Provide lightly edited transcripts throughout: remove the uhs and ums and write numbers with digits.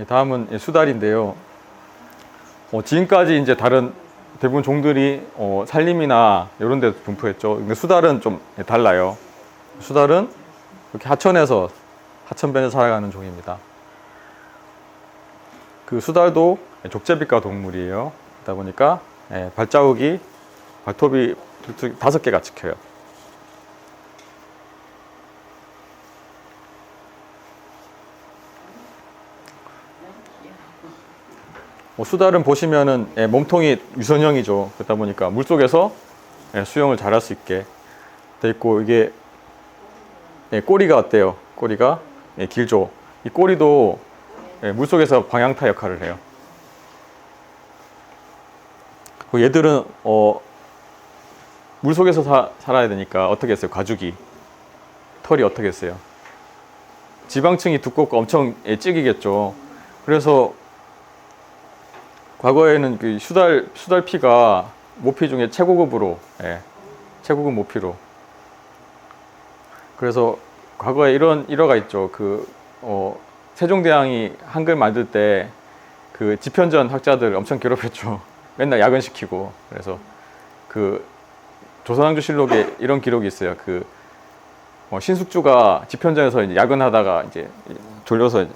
다음은 수달인데요. 지금까지 이제 다른 대부분 종들이 산림이나 이런 데서 분포했죠. 근데 수달은 좀 달라요. 수달은 이렇게 하천변에서 살아가는 종입니다. 그 수달도 족제비과 동물이에요. 그러다 보니까 발자국이 발톱이 5개가 찍혀요. 수달은 보시면은 몸통이 유선형이죠. 그러다 보니까 물속에서 수영을 잘할 수 있게 돼 있고, 이게 꼬리가 어때요? 꼬리가 길죠. 이 꼬리도 물속에서 방향타 역할을 해요. 얘들은 물속에서 살아야 되니까 어떻게 했어요? 가죽이 털이 어떻게 했어요? 지방층이 두껍고 엄청 찌기겠죠. 그래서 과거에는 그 수달피가 모피 중에 최고급 모피로. 그래서 과거에 이런 일화가 있죠. 세종대왕이 한글 만들 때 그 집현전 학자들 엄청 괴롭혔죠. 맨날 야근시키고. 그래서 그 조선왕조실록에 이런 기록이 있어요. 신숙주가 집현전에서 이제 야근하다가 이제 졸려서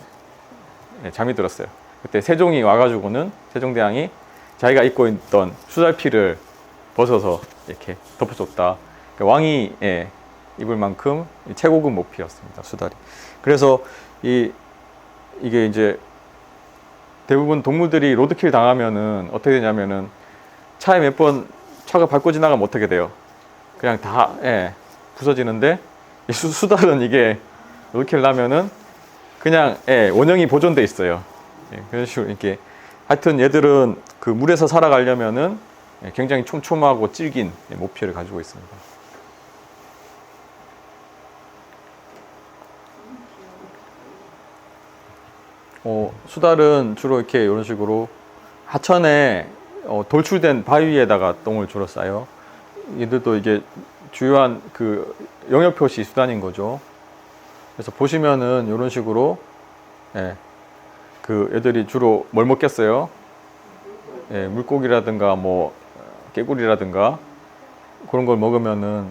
잠이 들었어요. 그때 세종이 와가지고는 세종대왕이 자기가 입고 있던 수달피를 벗어서 이렇게 덮어줬다. 그러니까 왕이 입을 만큼 최고급 모피였습니다. 수달이. 그래서 이게 이제 대부분 동물들이 로드킬 당하면은 어떻게 되냐면은 차에 몇 번 차가 밟고 지나가면 어떻게 돼요? 그냥 다 부서지는데 수달은 이게 로드킬 나면은 그냥 원형이 보존돼 있어요. 그런 식으로 이렇게 하여튼 얘들은 그 물에서 살아가려면은 굉장히 촘촘하고 질긴 모피를 가지고 있습니다. 수달은 주로 이렇게 이런 식으로 하천에 돌출된 바위에다가 똥을 주로 싸요. 얘들도 이게 주요한 그 영역 표시 수단인 거죠. 그래서 보시면은 이런 식으로 그 애들이 주로 뭘 먹겠어요? 물고기라든가 뭐 개구리라든가 그런 걸 먹으면은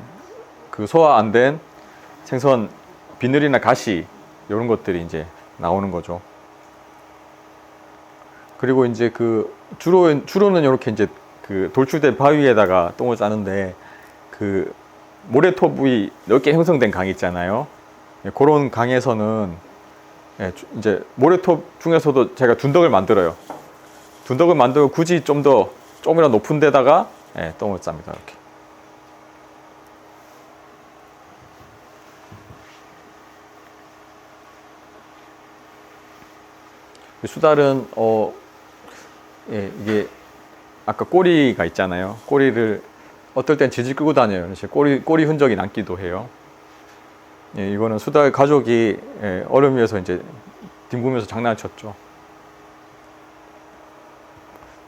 그 소화 안 된 생선 비늘이나 가시 이런 것들이 이제 나오는 거죠. 그리고 이제 주로는 이렇게 이제 그 돌출된 바위에다가 똥을 싸는데 그 모래톱이 넓게 형성된 강이 있잖아요. 그런 강에서는 이제 모래톱 중에서도 제가 둔덕을 만들어요. 둔덕을 만들고 굳이 조금이라도 높은 데다가 똥을 쌉니다. 이렇게. 수달은 이게 아까 꼬리가 있잖아요. 꼬리를 어떨 땐 질질 끄고 다녀요. 꼬리 흔적이 남기도 해요. 이거는 수달 가족이 얼음 위에서 이제 뒹구면서 장난을 쳤죠.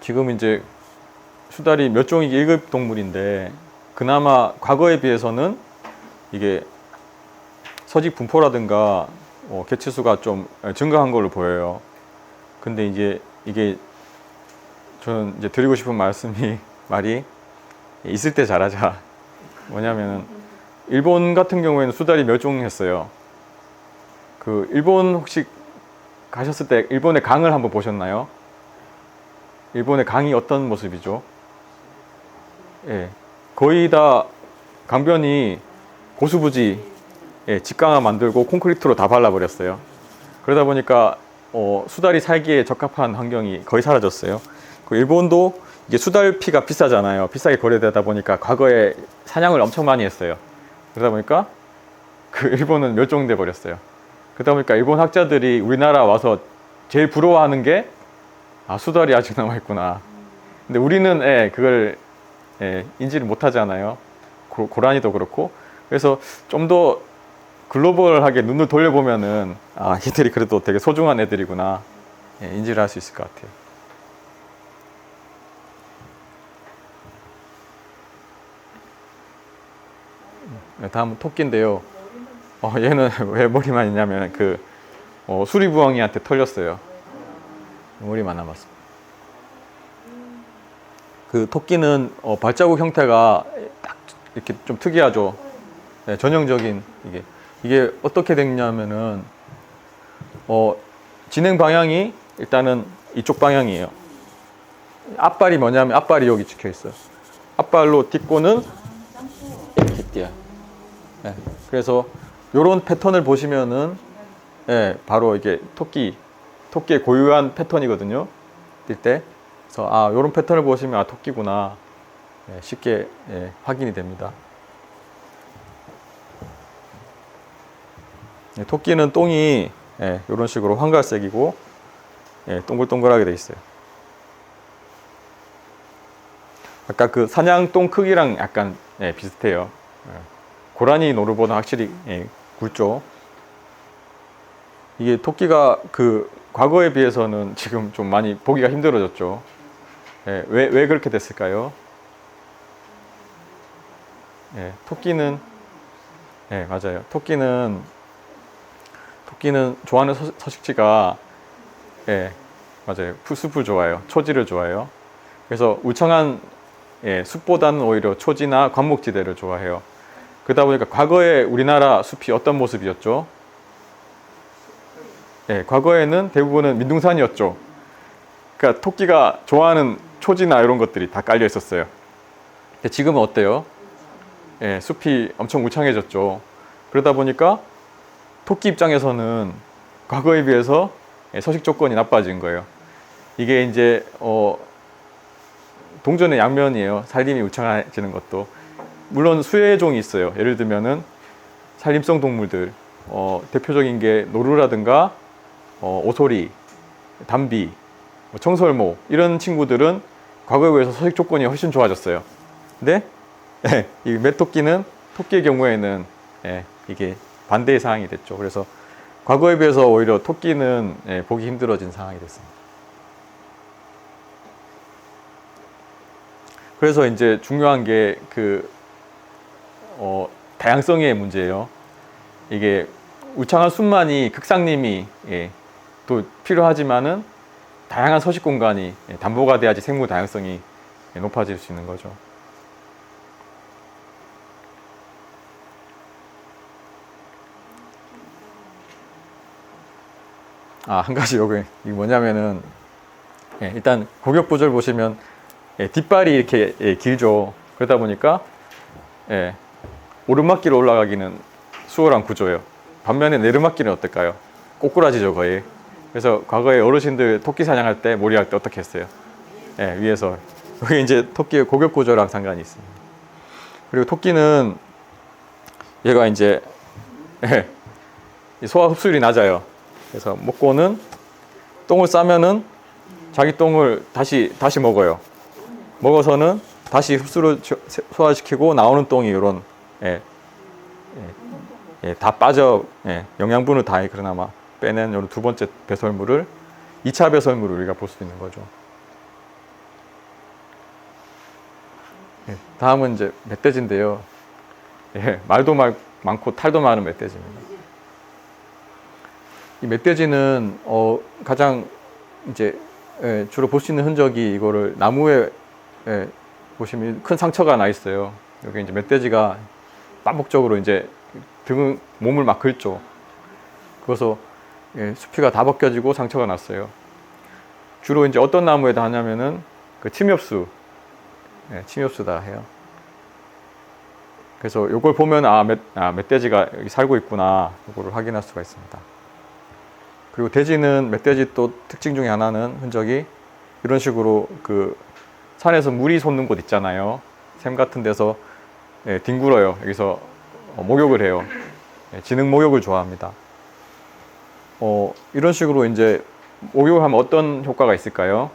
지금 이제 수달이 몇 종이 1급 동물인데 그나마 과거에 비해서는 이게 서식 분포라든가 개체수가 좀 증가한 걸로 보여요. 근데 이제 이게 저는 이제 드리고 싶은 말이 있을 때 잘하자. 뭐냐면은 일본 같은 경우에는 수달이 멸종했어요. 그 일본 혹시 가셨을 때 일본의 강을 한번 보셨나요? 일본의 강이 어떤 모습이죠? 거의 다 강변이 고수부지 직강화 만들고 콘크리트로 다 발라버렸어요. 그러다 보니까 수달이 살기에 적합한 환경이 거의 사라졌어요. 그 일본도 이게 수달피가 비싸잖아요. 비싸게 거래되다 보니까 과거에 사냥을 엄청 많이 했어요. 그러다 보니까 그 일본은 멸종돼 버렸어요. 그러다 보니까 일본 학자들이 우리나라 와서 제일 부러워하는 게 수달이 아직 남아있구나. 근데 우리는 그걸 인지를 못하잖아요. 고라니도 그렇고. 그래서 좀 더 글로벌하게 눈을 돌려보면은 얘들이 그래도 되게 소중한 애들이구나 인지를 할 수 있을 것 같아요. 다음은 토끼인데요. 얘는 왜 머리만 있냐면 수리부엉이한테 털렸어요. 머리만 남았습니다. 그 토끼는 발자국 형태가 딱 이렇게 좀 특이하죠. 네, 전형적인 이게 어떻게 됐냐면은 진행 방향이 일단은 이쪽 방향이에요. 앞발이 뭐냐면 앞발이 여기 찍혀 있어요. 앞발로 딛고는 이렇게 뛰어요. 네, 그래서 이런 패턴을 보시면은 바로 이게 토끼의 고유한 패턴이거든요. 뛸 때. 그래서 이런 패턴을 보시면 토끼구나 쉽게 확인이 됩니다. 토끼는 똥이 이런 식으로 황갈색이고 동글동글하게 돼 있어요. 아까 그 사냥 똥 크기랑 약간 비슷해요. 고라니 노루보다 확실히 굵죠. 이게 토끼가 그 과거에 비해서는 지금 좀 많이 보기가 힘들어졌죠. 왜 그렇게 됐을까요? 토끼는 맞아요. 토끼는 좋아하는 서식지가 맞아요. 숲을 좋아해요. 초지를 좋아해요. 그래서 울창한 숲보다는 오히려 초지나 관목지대를 좋아해요. 그러다 보니까 과거에 우리나라 숲이 어떤 모습이었죠? 과거에는 대부분은 민둥산이었죠. 그러니까 토끼가 좋아하는 초지나 이런 것들이 다 깔려 있었어요. 근데 지금은 어때요? 숲이 엄청 울창해졌죠. 그러다 보니까 토끼 입장에서는 과거에 비해서 서식 조건이 나빠진 거예요. 이게 이제 동전의 양면이에요. 살림이 울창해지는 것도. 물론 수혜종이 있어요. 예를 들면은 산림성 동물들 대표적인 게 노루라든가 오소리, 담비, 청설모 이런 친구들은 과거에 비해서 서식 조건이 훨씬 좋아졌어요. 근데 이 메토끼는 토끼의 경우에는 이게 반대의 상황이 됐죠. 그래서 과거에 비해서 오히려 토끼는 보기 힘들어진 상황이 됐습니다. 그래서 이제 중요한 게 다양성의 문제예요. 이게 울창한 숲만이 극상림이 또 필요하지만은 다양한 서식 공간이 담보가 돼야지 생물 다양성이 높아질 수 있는 거죠. 한 가지 이게 뭐냐면은 일단 고격부절 보시면 뒷발이 이렇게 길죠. 그러다 보니까 오르막길로 올라가기는 수월한 구조예요. 반면에 내리막길은 어떨까요? 꼬꾸라지죠 거의. 그래서 과거에 어르신들 토끼 사냥할 때 몰이할 때 어떻게 했어요? 위에서. 여기 이제 토끼의 고격구조랑 상관이 있습니다. 그리고 토끼는 얘가 이제 소화 흡수율이 낮아요. 그래서 먹고는 똥을 싸면은 자기 똥을 다시 먹어요. 먹어서는 다시 흡수를 소화시키고 나오는 똥이 이런 다 빠져 영양분을 다 그나마 빼낸 이런 두 번째 배설물을 2차 배설물을 우리가 볼 수 있는 거죠. 다음은 이제 멧돼지인데요. 말도 많고 탈도 많은 멧돼지입니다. 이 멧돼지는 가장 이제 주로 볼 수 있는 흔적이 이거를 나무에 보시면 큰 상처가 나 있어요. 여기 이제 멧돼지가 반복적으로 이제 몸을 막 긁죠. 그래서 수피가 다 벗겨지고 상처가 났어요. 주로 이제 어떤 나무에다 하냐면은 그 침엽수, 침엽수다 해요. 그래서 이걸 보면 멧돼지가 여기 살고 있구나 이거를 확인할 수가 있습니다. 그리고 돼지는 멧돼지 또 특징 중에 하나는 흔적이 이런 식으로 그 산에서 물이 솟는 곳 있잖아요. 샘 같은 데서 뒹굴어요. 여기서 목욕을 해요. 지능 목욕을 좋아합니다. 이런 식으로 이제 목욕을 하면 어떤 효과가 있을까요?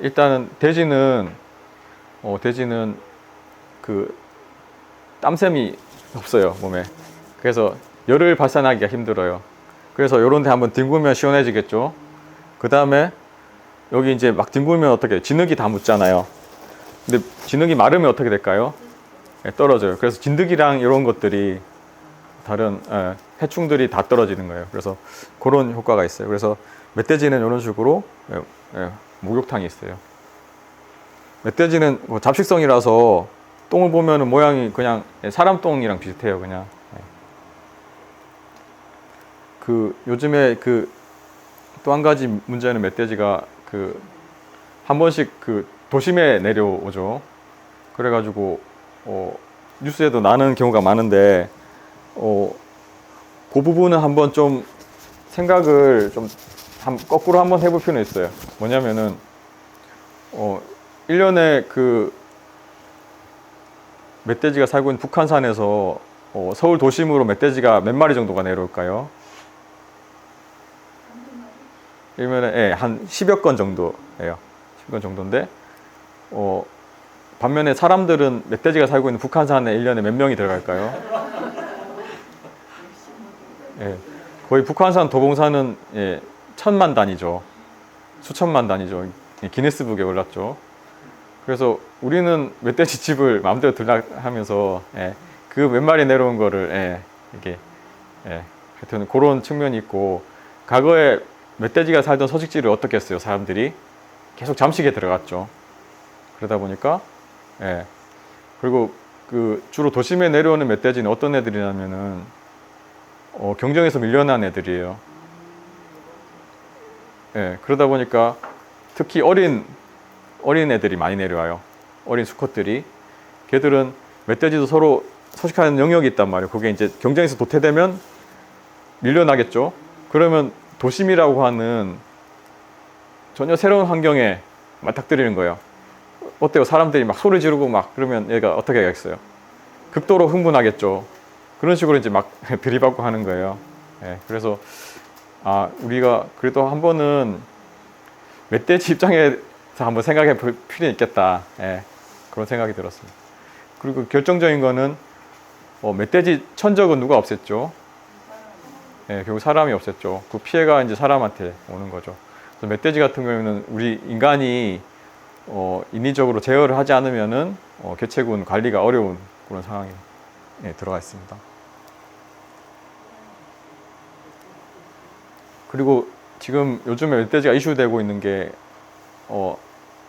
일단은 돼지는 그 땀샘이 없어요 몸에. 그래서 열을 발산하기가 힘들어요. 그래서 요런 데 한번 뒹굴면 시원해지겠죠. 그 다음에 여기 이제 막 뒹굴면 어떻게 진흙이 다 묻잖아요. 근데 진흙이 마르면 어떻게 될까요? 떨어져요. 그래서 진드기랑 이런 것들이 다른 해충들이 다 떨어지는 거예요. 그래서 그런 효과가 있어요. 그래서 멧돼지는 이런 식으로 목욕탕이 있어요. 멧돼지는 뭐 잡식성이라서 똥을 보면은 모양이 그냥 사람 똥이랑 비슷해요. 그냥. 그 요즘에 그 또 한 가지 문제는 멧돼지가 그 한 번씩 그 도심에 내려오죠. 그래가지고 뉴스에도 나는 경우가 많은데 그 부분은 한번 좀 생각을 좀 거꾸로 한번 해볼 필요는 있어요. 뭐냐면은 1년에 그 멧돼지가 살고 있는 북한산에서 서울 도심으로 멧돼지가 몇 마리 정도가 내려올까요? 일면에 한 10여 건 정도예요. 10건 정도인데 반면에 사람들은 멧돼지가 살고 있는 북한산에 1년에 몇 명이 들어갈까요? 거의 북한산 도봉산은 1000만 단위죠. 수천만 단위죠. 기네스북에 올랐죠. 그래서 우리는 멧돼지 집을 마음대로 들라 하면서 그 몇 마리 내려온 거를 이게 하여튼 그런 측면이 있고, 과거에 멧돼지가 살던 서식지를 어떻게 했어요? 사람들이 계속 잠식에 들어갔죠. 그러다 보니까 그리고 그 주로 도심에 내려오는 멧돼지는 어떤 애들이냐면은 경쟁에서 밀려난 애들이에요. 그러다 보니까 특히 어린 애들이 많이 내려와요. 어린 수컷들이. 걔들은 멧돼지도 서로 서식하는 영역이 있단 말이에요. 그게 이제 경쟁에서 도태되면 밀려나겠죠. 그러면 도심이라고 하는 전혀 새로운 환경에 맞닥뜨리는 거예요. 어때요? 사람들이 막 소리 지르고 막 그러면 얘가 어떻게 하겠어요? 극도로 흥분하겠죠. 그런 식으로 이제 막 들이받고 하는 거예요. 그래서 우리가 그래도 한 번은 멧돼지 입장에서 한번 생각해 볼 필요는 있겠다. 그런 생각이 들었습니다. 그리고 결정적인 거는 멧돼지 천적은 누가 없앴죠? 결국 사람이 없앴죠. 그 피해가 이제 사람한테 오는 거죠. 그래서 멧돼지 같은 경우에는 우리 인간이 인위적으로 제어를 하지 않으면은 개체군 관리가 어려운 그런 상황에 들어가 있습니다. 그리고 지금 요즘에 멧돼지가 이슈되고 있는 게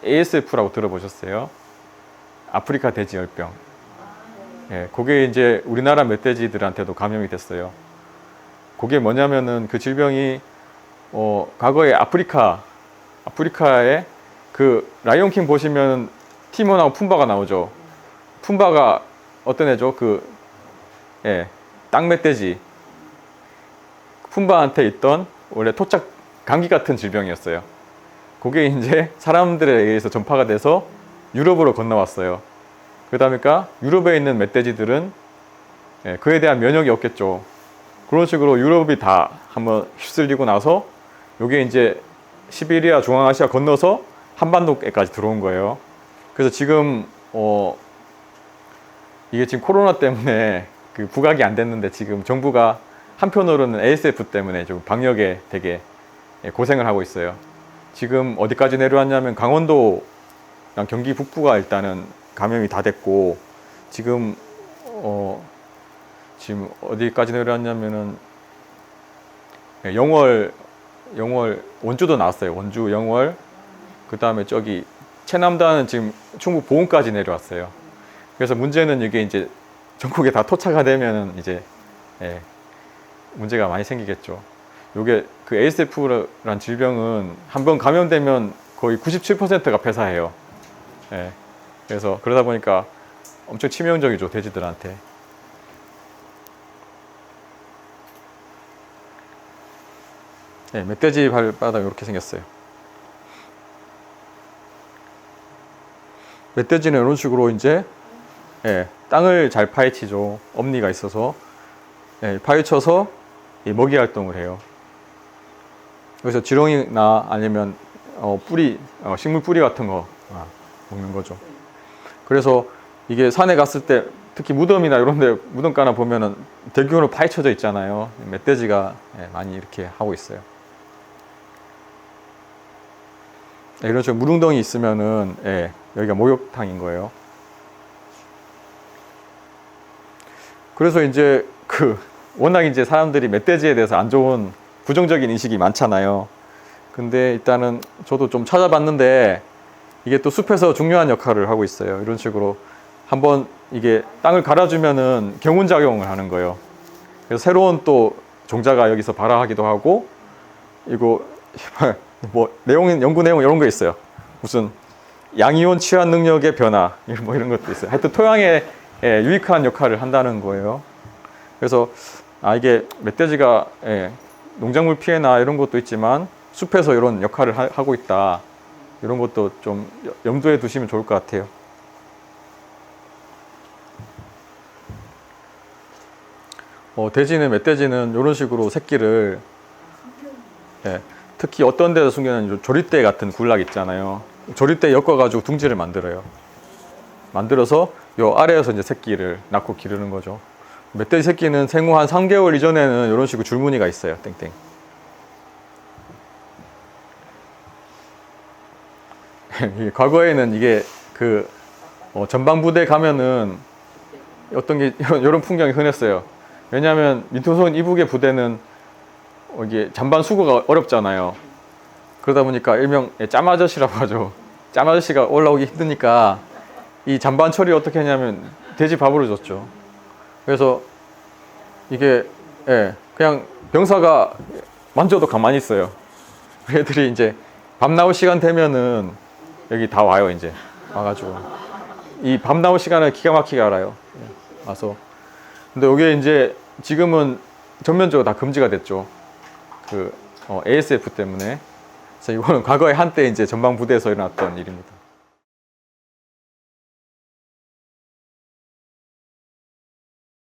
ASF라고 들어보셨어요? 아프리카 돼지열병. 그게 이제 우리나라 멧돼지들한테도 감염이 됐어요. 그게 뭐냐면은 그 질병이 과거에 아프리카에 그 라이온킹 보시면 티몬하고 푼바가 나오죠. 푼바가 어떤 애죠? 땅멧돼지. 푼바한테 있던 원래 토착 감기 같은 질병이었어요. 그게 이제 사람들에 의해서 전파가 돼서 유럽으로 건너왔어요. 그러다 보니까 유럽에 있는 멧돼지들은 그에 대한 면역이 없겠죠. 그런 식으로 유럽이 다 한번 휩쓸리고 나서 이게 이제 시베리아, 중앙아시아 건너서 한반도에까지 들어온 거예요. 그래서 지금 이게 지금 코로나 때문에 그 부각이 안 됐는데 지금 정부가 한편으로는 ASF 때문에 좀 방역에 되게 고생을 하고 있어요. 지금 어디까지 내려왔냐면 강원도랑 경기 북부가 일단은 감염이 다 됐고, 지금 어디까지 내려왔냐면은 영월 원주도 나왔어요. 원주, 영월. 그 다음에 저기 최남단은 지금 충북 보은까지 내려왔어요. 그래서 문제는 이게 이제 전국에 다 토착화 되면은 이제 문제가 많이 생기겠죠. 요게 그 ASF란 질병은 한번 감염되면 거의 97%가 폐사해요. 그래서 그러다 보니까 엄청 치명적이죠, 돼지들한테. 멧돼지 발바닥 이렇게 생겼어요. 멧돼지는 이런 식으로 이제 땅을 잘 파헤치죠. 엄니가 있어서 파헤쳐서 먹이 활동을 해요. 그래서 지렁이나 아니면 뿌리, 식물 뿌리 같은 거 먹는 거죠. 그래서 이게 산에 갔을 때 특히 무덤이나 이런 데 무덤가나 보면은 대규모로 파헤쳐져 있잖아요. 멧돼지가 많이 이렇게 하고 있어요. 이런 식으로 물웅덩이 있으면은 여기가 목욕탕인 거예요. 그래서 이제 워낙 이제 사람들이 멧돼지에 대해서 안 좋은 부정적인 인식이 많잖아요. 근데 일단은 저도 좀 찾아봤는데 이게 또 숲에서 중요한 역할을 하고 있어요. 이런 식으로 한번 이게 땅을 갈아주면은 경운작용을 하는 거예요. 그래서 새로운 또 종자가 여기서 발화하기도 하고, 이거 뭐 연구 내용 이런 거 있어요. 무슨 양이온 취한 능력의 변화 뭐 이런 것도 있어요. 하여튼 토양에 유익한 역할을 한다는 거예요. 그래서 이게 멧돼지가 농작물 피해나 이런 것도 있지만 숲에서 이런 역할을 하고 있다. 이런 것도 좀 염두에 두시면 좋을 것 같아요. 돼지는 멧돼지는 이런 식으로 새끼를 특히 어떤 데서 숨겨놓는 조리대 같은 군락 있잖아요. 조리대 엮어가지고 둥지를 만들어요. 만들어서 요 아래에서 이제 새끼를 낳고 기르는 거죠. 멧돼지 새끼는 생후 한 3개월 이전에는 이런 식으로 줄무늬가 있어요. 땡땡. 과거에는 이게 전방부대 가면은 어떤 게 이런 풍경이 흔했어요. 왜냐하면 민통선 이북의 부대는 이게 잔반 수거가 어렵잖아요. 그러다 보니까 일명 짬 아저씨라고 하죠. 짬 아저씨가 올라오기 힘드니까 이 잔반 처리 어떻게 했냐면 돼지 밥으로 줬죠. 그래서 이게 그냥 병사가 만져도 가만히 있어요. 애들이 이제 밥 나올 시간 되면은 여기 다 와요. 이제 와가지고 이 밥 나올 시간을 기가 막히게 알아요. 와서. 근데 이게 이제 지금은 전면적으로 다 금지가 됐죠. ASF 때문에. 그래서 이거는 과거에 한때 이제 전방 부대에서 일어났던 일입니다.